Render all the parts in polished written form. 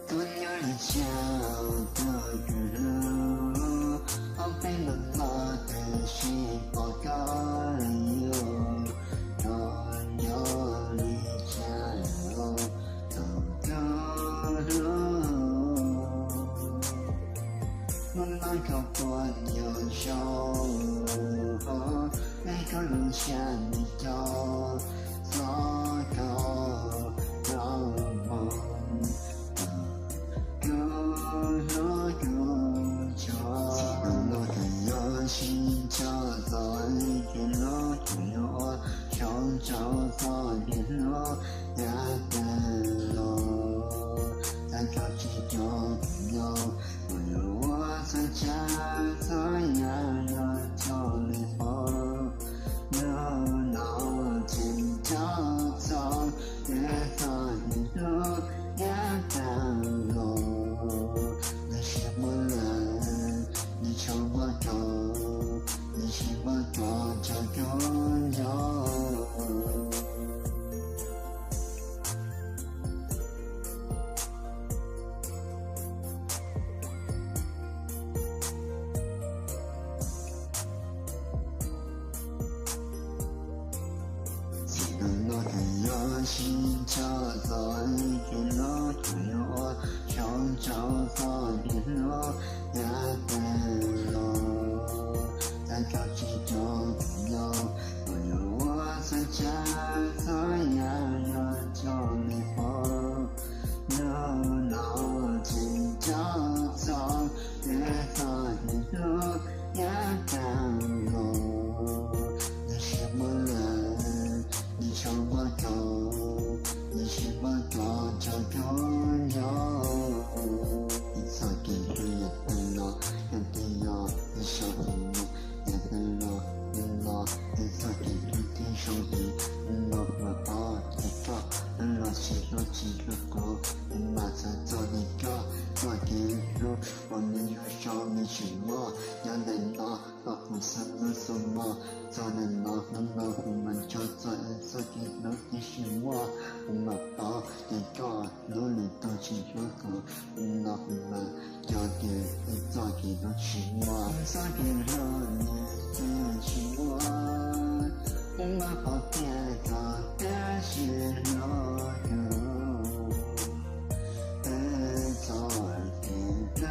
多年的笑的日落，我被冷落的心爆开了，多有离家了，走的路，慢慢靠过有手，每个路向你走，走到让梦。心跳在变落，退落，想找到联络，也变落，在靠近就朋友，没有我在家，怎样要走离后，热闹天跳走，越走越路，也变落，你是我人，你求我走。你是我多久拥有？几个落的有心跳在变落，退我想找到联络，也变落。在靠近就朋友，没有我在家，怎样要走离后，热闹天跳走，越走越路，也变落。你是我人，你求我走，你是我多久拥有？你早给黑夜的落，有的有你手里。兄弟，我们把一个，我是我几个哥，马上做一个，做一路，我们有手你是我，要能拿，我不什么，做能拿，我们就做一路，你是我，我们把一个，努力都是一个，我们要给做一路是我，做一路你是我。我好跌倒的是落入，走的路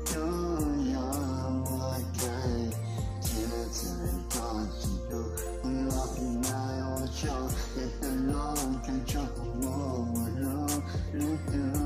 都要我开，节奏到几度，我不爱我就别的路，看着我路路途。